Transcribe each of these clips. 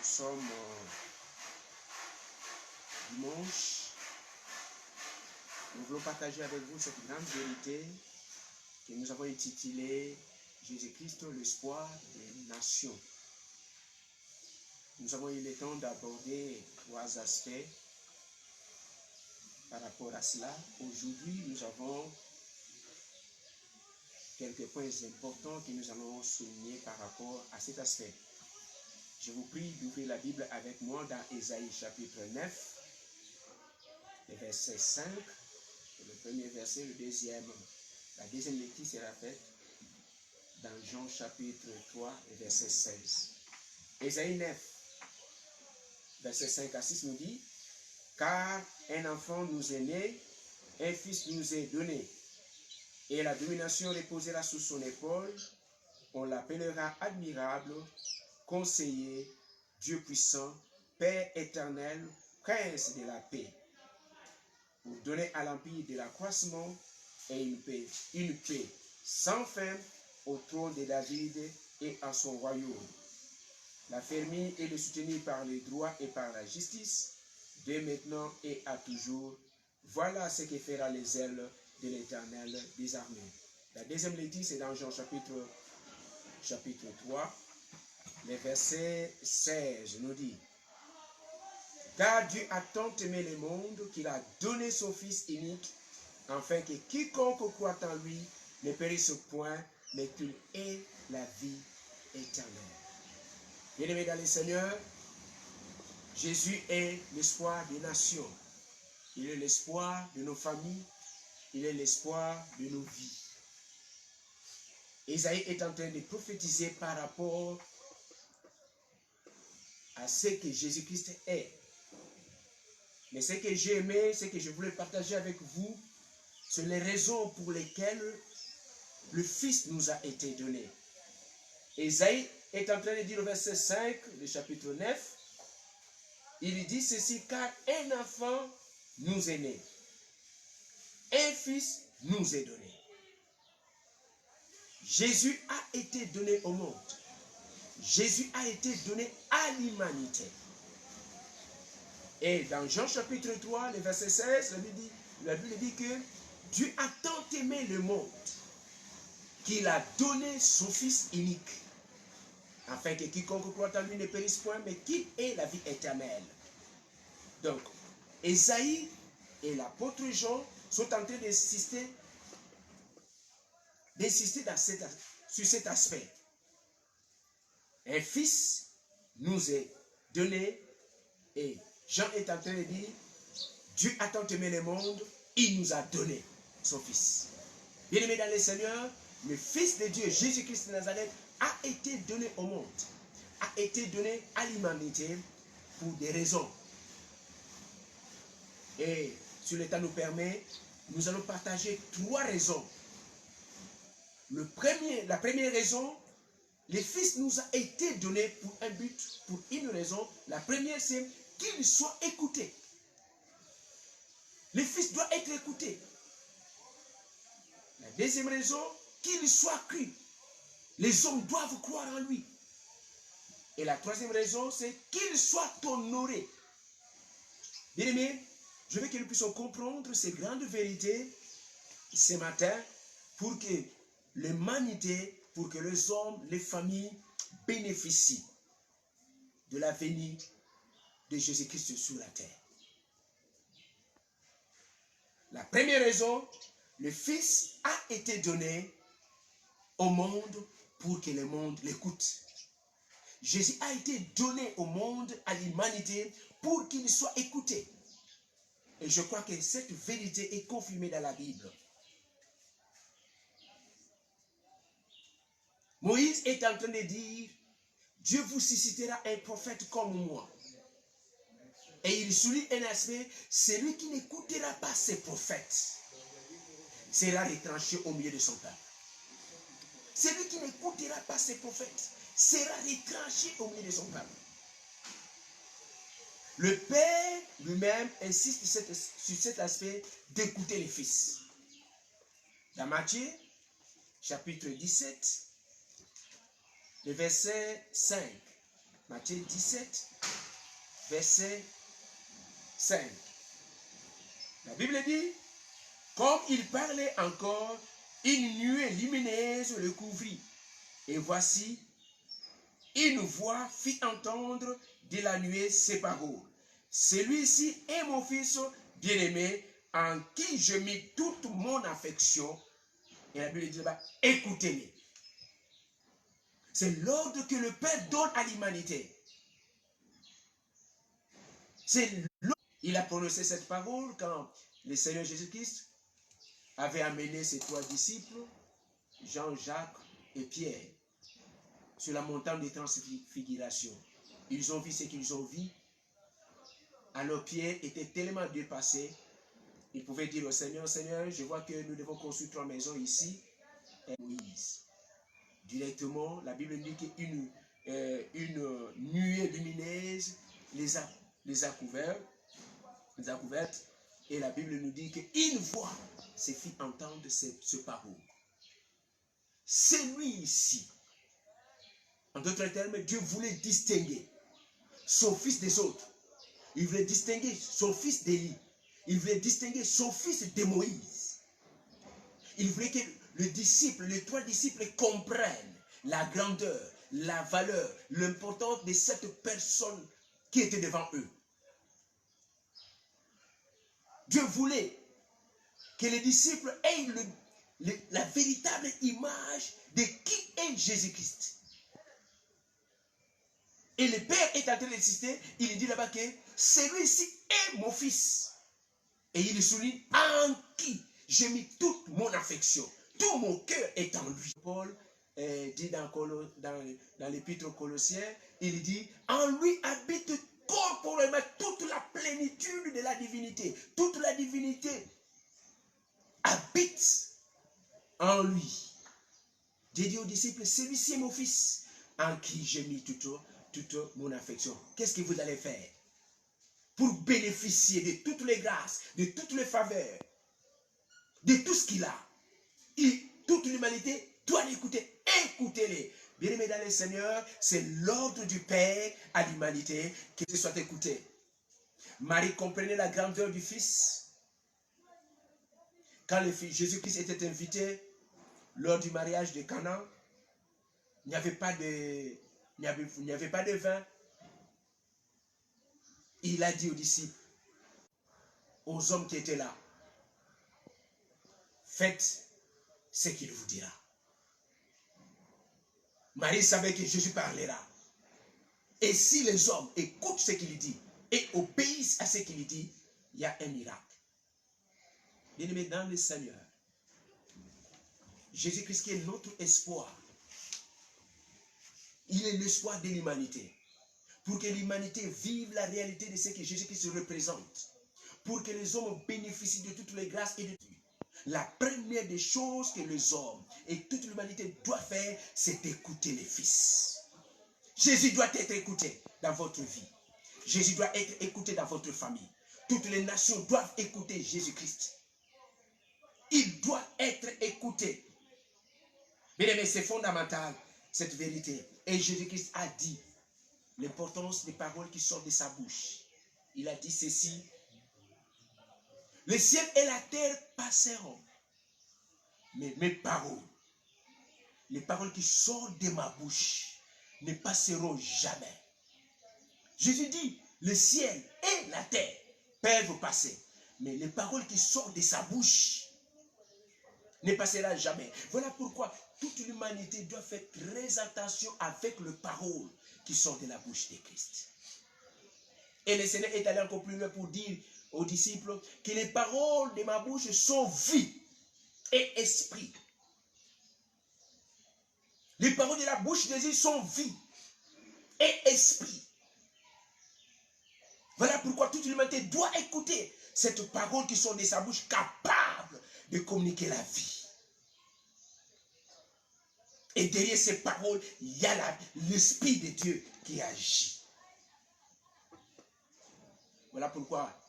Nous sommes dimanche. Nous voulons partager avec vous cette grande vérité que nous avons intitulée Jésus-Christ, l'espoir des nations. Nous avons eu le temps d'aborder trois aspects par rapport à cela. Aujourd'hui, nous avons quelques points importants que nous allons souligner par rapport à cet aspect. Je vous prie d'ouvrir la Bible avec moi dans Ésaïe chapitre 9, le verset 5, le premier verset, le deuxième. La deuxième lecture sera faite dans Jean chapitre 3, le verset 16. Ésaïe 9, verset 5 à 6 nous dit: car un enfant nous est né, un fils nous est donné, et la domination reposera sous son épaule. On l'appellera admirable, conseiller, Dieu puissant, Père éternel, prince de la paix. Pour donner à l'empire de l'accroissement et une paix sans fin au trône de David et à son royaume. L'affermir et le soutenir par le droit et par la justice, dès maintenant et à toujours. Voilà ce que fera les ailes de l'Éternel des armées. La deuxième lecture, c'est dans Jean chapitre 3, le verset 16 nous dit: car Dieu a tant aimé le monde qu'il a donné son Fils unique, afin que quiconque croit en lui ne périsse point, mais qu'il ait la vie éternelle. Bien-aimés dans le Seigneur, Jésus est l'espoir des nations. Il est l'espoir de nos familles. Il est l'espoir de nos vies. Ésaïe est en train de prophétiser par rapport à ce que Jésus-Christ est. Mais ce que j'ai aimé, ce que je voulais partager avec vous, c'est les raisons pour lesquelles le Fils nous a été donné. Ésaïe est en train de dire au verset 5 du chapitre 9, il dit ceci: car un enfant nous est né, un fils nous est donné. Jésus a été donné au monde. Jésus a été donné à l'humanité. Et dans Jean chapitre 3, le verset 16, la Bible dit que Dieu a tant aimé le monde qu'il a donné son Fils unique, afin que quiconque croit en lui ne périsse point, mais qu'il ait la vie éternelle. Donc, Ésaïe et l'apôtre Jean sont en train d'insister sur cet aspect. Un fils nous est donné, et Jean est en train de dire: Dieu a tant aimé le monde, il nous a donné son Fils. Bien-aimé dans le Seigneur, le Fils de Dieu, Jésus-Christ de Nazareth, a été donné au monde, a été donné à l'humanité pour des raisons. Et si le temps nous permet, nous allons partager trois raisons. La première raison, le Fils nous a été donné pour un but, pour une raison. La première, c'est qu'il soit écouté. Le Fils doit être écouté. La deuxième raison, qu'il soit cru. Les hommes doivent croire en lui. Et la troisième raison, c'est qu'il soit honoré. Bien-aimés, je veux que nous puissions comprendre ces grandes vérités ce matin pour que l'humanité, pour que les hommes, les familles bénéficient de la venue de Jésus-Christ sur la terre. La première raison, le Fils a été donné au monde pour que le monde l'écoute. Jésus a été donné au monde, à l'humanité, pour qu'il soit écouté. Et je crois que cette vérité est confirmée dans la Bible. Moïse est en train de dire: Dieu vous suscitera un prophète comme moi. Et il souligne un aspect: celui qui n'écoutera pas ses prophètes sera retranché au milieu de son peuple. Celui qui n'écoutera pas ses prophètes sera retranché au milieu de son peuple. Le Père lui-même insiste sur cet aspect d'écouter les fils. Dans Matthieu, chapitre 17, le verset 5. Matthieu 17, verset 5. La Bible dit, comme il parlait encore, une nuée lumineuse le couvrit. Et voici, une voix fit entendre de la nuée ces paroles. Celui-ci est mon fils bien-aimé, en qui je mis toute mon affection. Et la Bible dit là-bas, écoutez-le. C'est l'ordre que le Père donne à l'humanité. C'est l'ordre. Il a prononcé cette parole quand le Seigneur Jésus-Christ avait amené ses 3 disciples, Jean, Jacques et Pierre, sur la montagne de transfiguration. Ils ont vu ce qu'ils ont vu. Alors Pierre était tellement dépassé, il pouvait dire au Seigneur, Seigneur, je vois que nous devons construire 3 maisons ici. Et Moïse. Directement, la Bible dit qu'une nuée lumineuse les a couvertes. Et la Bible nous dit qu'une voix se fit entendre ce parole. C'est lui ici. En d'autres termes, Dieu voulait distinguer son fils des autres. Il voulait distinguer son fils d'Élie. Il voulait distinguer son fils de Moïse. Il voulait que les 3 disciples comprennent la grandeur, la valeur, l'importance de cette personne qui était devant eux. Dieu voulait que les disciples aient la véritable image de qui est Jésus-Christ. Et le Père est en train d'insister, il dit là-bas que celui-ci est mon fils. Et il souligne en qui j'ai mis toute mon affection. Tout mon cœur est en lui. Paul dit dans l'épître aux Colossiens, il dit, en lui habite corporellement toute la plénitude de la divinité. Toute la divinité habite en lui. J'ai dit aux disciples, celui-ci est mon fils, en qui j'ai mis toute mon affection. Qu'est-ce que vous allez faire pour bénéficier de toutes les grâces, de toutes les faveurs, de tout ce qu'il a? Et toute l'humanité doit l'écouter. Écoutez-les. Bien-aimés dans le Seigneur, c'est l'ordre du Père à l'humanité que ce soit écouté. Marie comprenait la grandeur du Fils. Quand Jésus-Christ était invité lors du mariage de Cana, il n'y avait pas de vin. Il a dit aux disciples, aux hommes qui étaient là, faites ce qu'il vous dira. Marie savait que Jésus parlera. Et si les hommes écoutent ce qu'il dit et obéissent à ce qu'il dit, il y a un miracle. Bien-aimés dans le Seigneur, Jésus-Christ qui est notre espoir, il est l'espoir de l'humanité. Pour que l'humanité vive la réalité de ce que Jésus-Christ représente. Pour que les hommes bénéficient de toutes les grâces et de tout. La première des choses que les hommes et toute l'humanité doivent faire, c'est d'écouter les fils. Jésus doit être écouté dans votre vie. Jésus doit être écouté dans votre famille. Toutes les nations doivent écouter Jésus-Christ. Il doit être écouté. Mais c'est fondamental, cette vérité. Et Jésus-Christ a dit l'importance des paroles qui sortent de sa bouche. Il a dit ceci. Le ciel et la terre passeront. Mais mes paroles, les paroles qui sortent de ma bouche, ne passeront jamais. Jésus dit, le ciel et la terre peuvent passer. Mais les paroles qui sortent de sa bouche ne passeront jamais. Voilà pourquoi toute l'humanité doit faire très attention avec les paroles qui sortent de la bouche de Christ. Et le Seigneur est allé encore plus loin pour dire aux disciples que les paroles de ma bouche sont vie et esprit. Les paroles de la bouche de Jésus sont vie et esprit. Voilà pourquoi toute l'humanité doit écouter cette parole qui sont de sa bouche, capable de communiquer la vie. Et derrière ces paroles, il y a l'Esprit de Dieu qui agit. Voilà pourquoi,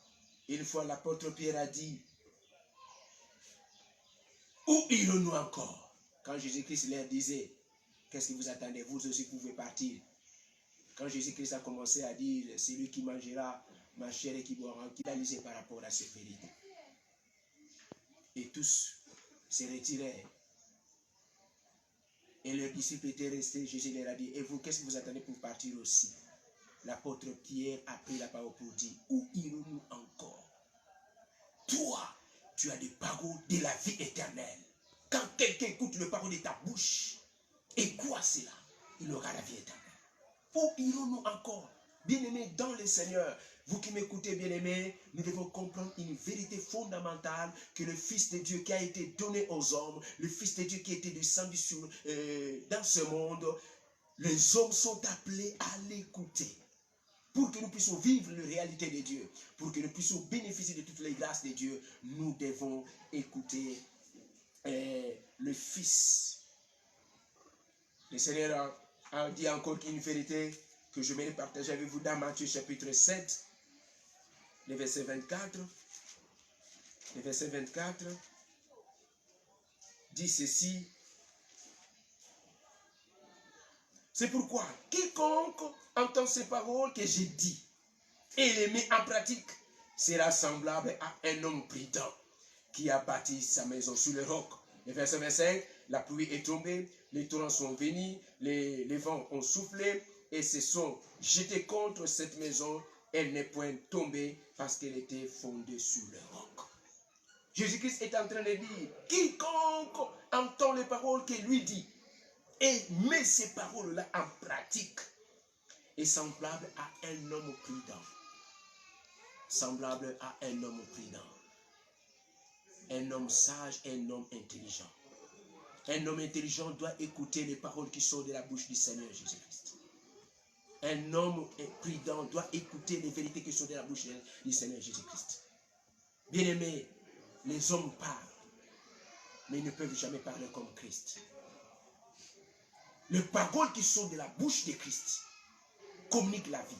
une fois l'apôtre Pierre a dit, où irons-nous encore? Quand Jésus-Christ leur disait, qu'est-ce que vous attendez? Vous aussi pouvez partir. Quand Jésus-Christ a commencé à dire, c'est lui qui mangera ma chair et qui boira, qui a lisé par rapport à cette vérité. Et tous se retirèrent. Et leurs disciples étaient restés. Jésus leur a dit, et vous, qu'est-ce que vous attendez pour partir aussi? L'apôtre Pierre a pris la parole pour dire, où irons-nous encore? Toi, tu as des paroles de la vie éternelle. Quand quelqu'un écoute le parole de ta bouche, et quoi cela? Il aura la vie éternelle. Où irons-nous encore? Bien-aimés dans le Seigneur, vous qui m'écoutez, bien-aimés, nous devons comprendre une vérité fondamentale que le Fils de Dieu qui a été donné aux hommes, le Fils de Dieu qui a été descendu dans ce monde, les hommes sont appelés à l'écouter. Pour que nous puissions vivre la réalité de Dieu, pour que nous puissions bénéficier de toutes les grâces de Dieu, nous devons écouter le Fils. Le Seigneur a dit encore une vérité que je vais partager avec vous dans Matthieu chapitre 7, le verset 24. Le verset 24 dit ceci. C'est pourquoi quiconque entend ces paroles que j'ai dit et les met en pratique sera semblable à un homme prudent qui a bâti sa maison sur le roc. Le verset 25, la pluie est tombée, les torrents sont venus, les vents ont soufflé et se sont jetés contre cette maison. Elle n'est point tombée parce qu'elle était fondée sur le roc. Jésus-Christ est en train de dire, quiconque entend les paroles qu'il lui dit et met ces paroles-là en pratique est semblable à un homme prudent. Semblable à un homme prudent. Un homme sage, un homme intelligent. Un homme intelligent doit écouter les paroles qui sortent de la bouche du Seigneur Jésus-Christ. Un homme prudent doit écouter les vérités qui sortent de la bouche du Seigneur Jésus-Christ. Bien-aimés, les hommes parlent, mais ils ne peuvent jamais parler comme Christ. Les paroles qui sortent de la bouche de Christ communiquent la vie.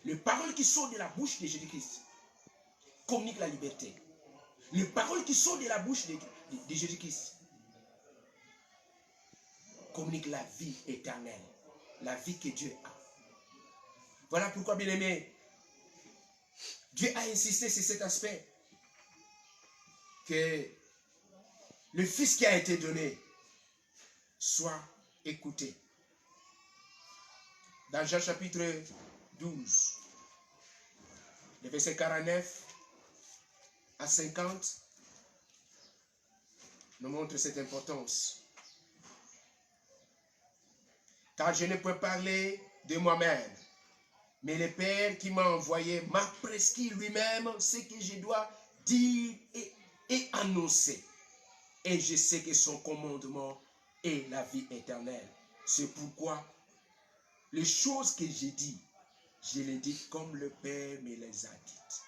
Les paroles qui sortent de la bouche de Jésus-Christ communiquent la liberté. Les paroles qui sortent de la bouche de Jésus-Christ communiquent la vie éternelle, la vie que Dieu a. Voilà pourquoi, bien-aimés, Dieu a insisté sur cet aspect que le Fils qui a été donné soit écouté. Dans Jean chapitre 12, les versets 49 à 50, nous montre cette importance. Car je ne peux parler de moi-même, mais le Père qui m'a envoyé m'a prescrit lui-même ce que je dois dire et annoncer. Et je sais que son commandement est la vie éternelle. C'est pourquoi les choses que j'ai dites, je les dis comme le Père me les a dites.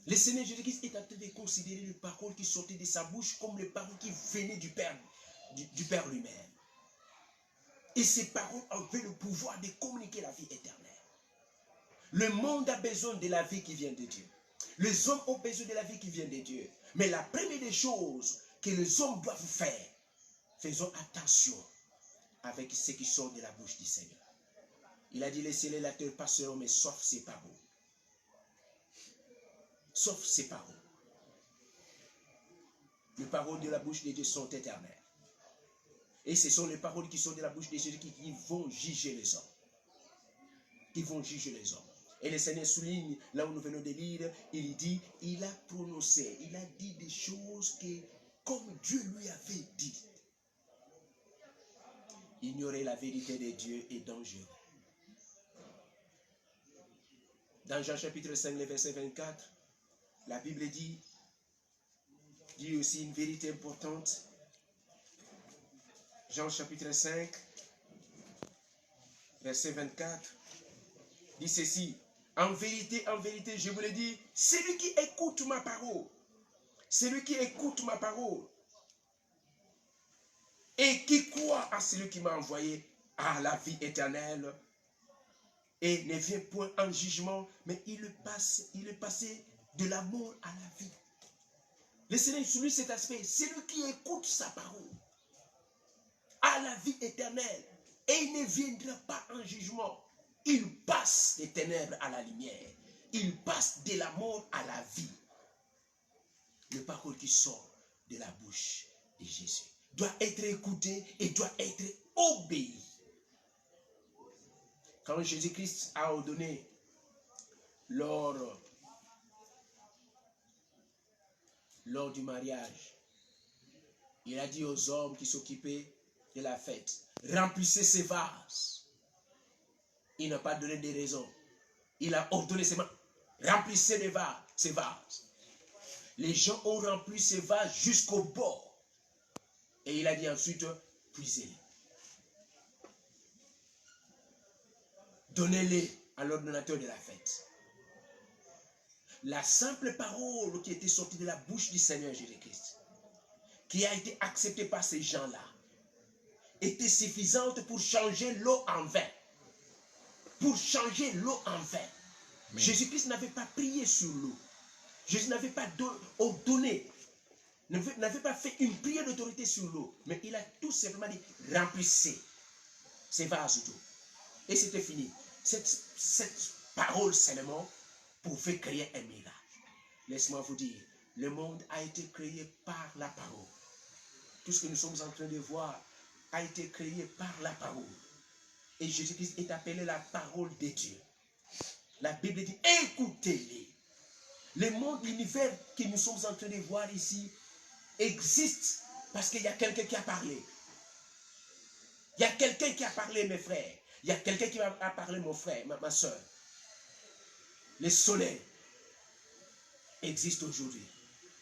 Le Seigneur Jésus-Christ est en train de considérer les paroles qui sortaient de sa bouche comme les paroles qui venaient du Père lui-même. Et ces paroles avaient le pouvoir de communiquer la vie éternelle. Le monde a besoin de la vie qui vient de Dieu. Les hommes ont besoin de la vie qui vient de Dieu. Mais la première des choses que les hommes doivent faire, faisons attention avec ce qui sort de la bouche du Seigneur. Il a dit, laissez-les la terre passeront, mais sauf ses paroles. Sauf ses paroles. Les paroles de la bouche de Dieu sont éternelles. Et ce sont les paroles qui sont de la bouche de Jésus qui vont juger les hommes. Qui vont juger les hommes. Et le Seigneur souligne, là où nous venons de lire, il dit, il a prononcé, il a dit des choses que, comme Dieu lui avait dit. Ignorer la vérité de Dieu est dangereux. Dans Jean chapitre 5, le verset 24, la Bible dit aussi une vérité importante. Jean chapitre 5, verset 24, dit ceci. En vérité, je vous le dis, celui qui écoute ma parole, celui qui écoute ma parole et qui croit à celui qui m'a envoyé à la vie éternelle et ne vient point en jugement, mais il est passé de la mort à la vie. Le Seigneur souligne cet aspect, celui qui écoute sa parole à la vie éternelle. Et il ne viendra pas en jugement. Il passe des ténèbres à la lumière. Il passe de la mort à la vie. Le parole qui sort de la bouche de Jésus doit être écouté et doit être obéi. Quand Jésus-Christ a ordonné lors du mariage, il a dit aux hommes qui s'occupaient de la fête, remplissez ces vases. Il n'a pas donné de raison. Il a ordonné seulement, remplissez ces vases. Les gens ont rempli ces vases jusqu'au bord. Et il a dit ensuite, puisez-les. Donnez-les à l'ordonnateur de la fête. La simple parole qui était sortie de la bouche du Seigneur Jésus-Christ, qui a été acceptée par ces gens-là, était suffisante pour changer l'eau en vin. Pour changer l'eau en vin. Jésus-Christ n'avait pas prié sur l'eau. Jésus n'avait pas ordonné, n'avait pas fait une prière d'autorité sur l'eau, mais il a tout simplement dit, remplissez ces vases d'eau. Et c'était fini. Cette parole seulement pouvait créer un miracle. Laisse-moi vous dire, le monde a été créé par la parole. Tout ce que nous sommes en train de voir a été créé par la parole. Et Jésus-Christ est appelé la parole de Dieu. La Bible dit, écoutez-les. Le monde, l'univers que nous sommes en train de voir ici existe parce qu'il y a quelqu'un qui a parlé. Il y a quelqu'un qui a parlé, mes frères. Il y a quelqu'un qui a parlé, mon frère, ma soeur. Le soleil existe aujourd'hui.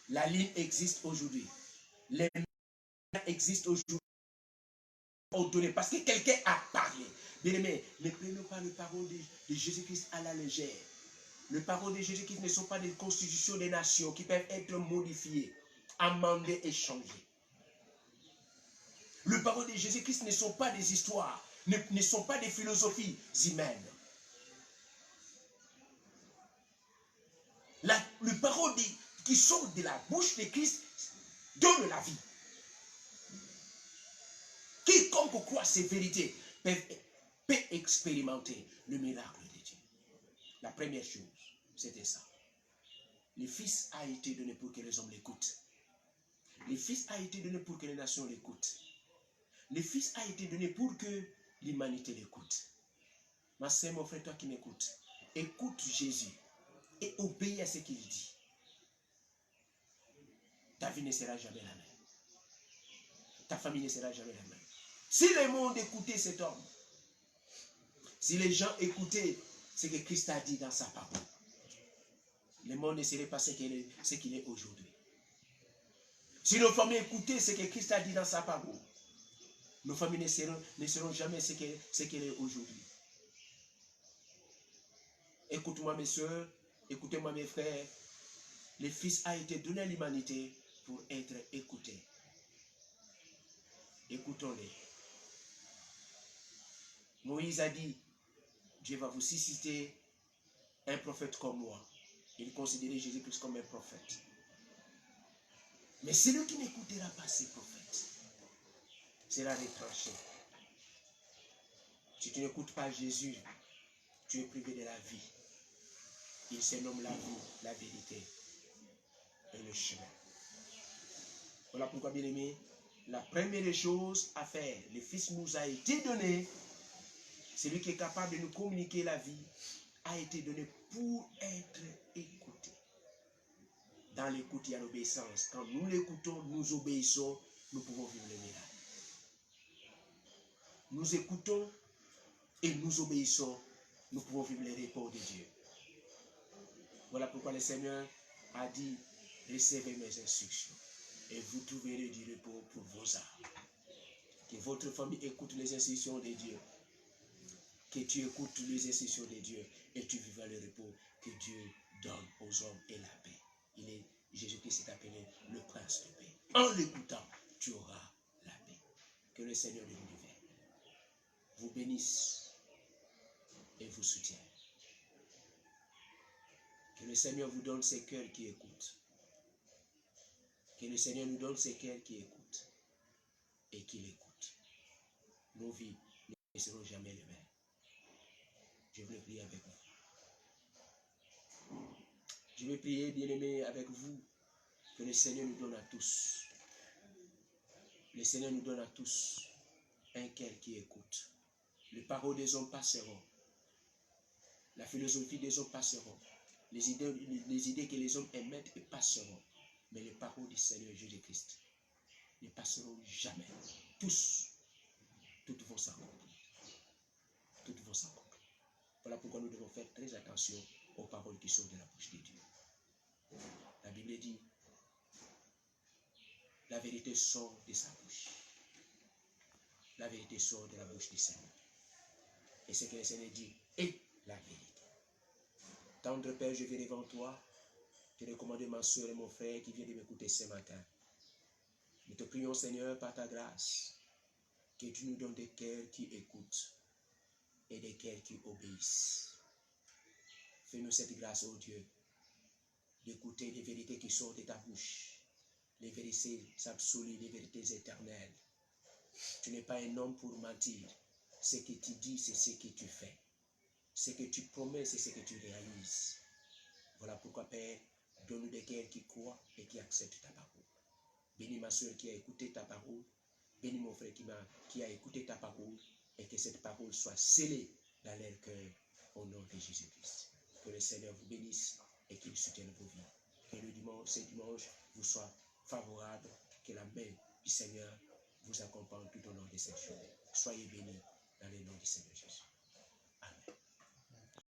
La lune existe aujourd'hui. Les mers existent aujourd'hui. Parce que quelqu'un a parlé. Bien aimé, ne prenons pas les paroles de Jésus-Christ à la légère. Les paroles de Jésus-Christ ne sont pas des constitutions des nations qui peuvent être modifiées, amendées et changées. Les paroles de Jésus-Christ ne sont pas des histoires, ne sont pas des philosophies humaines. Les paroles qui sortent de la bouche de Christ donnent la vie. Quiconque croit ces vérités peut expérimenter le miracle de Dieu. La première chose, c'était ça. Le Fils a été donné pour que les hommes l'écoutent. Le Fils a été donné pour que les nations l'écoutent. Le Fils a été donné pour que l'humanité l'écoute. Ma sœur, mon frère, toi qui m'écoutes, écoute Jésus et obéis à ce qu'il dit. Ta vie ne sera jamais la même. Ta famille ne sera jamais la même. Si le monde écoutait cet homme, si les gens écoutaient ce que Christ a dit dans sa parole, le monde ne serait pas ce qu'il est aujourd'hui. Si nos familles écoutaient ce que Christ a dit dans sa parole, nos familles ne seront jamais ce qu'elle est aujourd'hui. Écoute-moi mes soeurs, écoutez-moi mes frères, le Fils a été donné à l'humanité pour être écouté. Écoutons-les. Moïse a dit, Dieu va vous susciter un prophète comme moi. Il considérait Jésus-Christ comme un prophète. Mais celui qui n'écoutera pas ces prophètes sera retranché. Si tu n'écoutes pas Jésus, tu es privé de la vie. Il se nomme la vie, la vérité et le chemin. Voilà pourquoi, bien aimé, la première chose à faire, le Fils nous a été donné. Celui qui est capable de nous communiquer la vie a été donné pour être écouté. Dans l'écoute, il y a l'obéissance. Quand nous l'écoutons, nous obéissons, nous pouvons vivre le miracle. Nous écoutons et nous obéissons, nous pouvons vivre le repos de Dieu. Voilà pourquoi le Seigneur a dit, recevez mes instructions et vous trouverez du repos pour vos âmes. Que votre famille écoute les instructions de Dieu. Que tu écoutes les instructions de Dieu et tu vivras le repos que Dieu donne aux hommes et la paix. Jésus-Christ est appelé le prince de paix. En l'écoutant, tu auras la paix. Que le Seigneur de l'univers vous bénisse et vous soutienne. Que le Seigneur vous donne ces cœurs qui écoutent. Que le Seigneur nous donne ces cœurs qui écoutent et qui l'écoutent. Nos vies ne seront jamais les mêmes. Je voulais prier avec vous. Je vais prier, bien-aimés, avec vous, que le Seigneur nous donne à tous. Le Seigneur nous donne à tous un cœur qui écoute. Les paroles des hommes passeront. La philosophie des hommes passeront. Les idées que les hommes émettent passeront. Mais les paroles du Seigneur Jésus-Christ ne passeront jamais. Toutes vont s'accomplir. Toutes vont s'accomplir. Voilà pourquoi nous devons faire très attention aux paroles qui sortent de la bouche de Dieu. La Bible dit, la vérité sort de sa bouche. La vérité sort de la bouche du Seigneur. Et ce que le Seigneur dit est la vérité. Tendre Père, je viens devant toi. Je recommande ma soeur et mon frère qui viennent de m'écouter ce matin. Nous te prions, Seigneur, par ta grâce, que tu nous donnes des cœurs qui écoutent et des cœurs qui obéissent. Fais-nous cette grâce, ô Dieu, d'écouter les vérités qui sortent de ta bouche, les vérités absolues, les vérités éternelles. Tu n'es pas un homme pour mentir. Ce que tu dis, c'est ce que tu fais. Ce que tu promets, c'est ce que tu réalises. Voilà pourquoi, Père, donne-nous des cœurs qui croient et qui acceptent ta parole. Bénis ma soeur qui a écouté ta parole. Bénis mon frère qui a écouté ta parole. Et que cette parole soit scellée dans leur cœur au nom de Jésus-Christ. Que le Seigneur vous bénisse et qu'il soutienne vos vies. Que ce dimanche vous soit favorable. Que la main du Seigneur vous accompagne tout au long de cette journée. Soyez bénis dans le nom du Seigneur Jésus.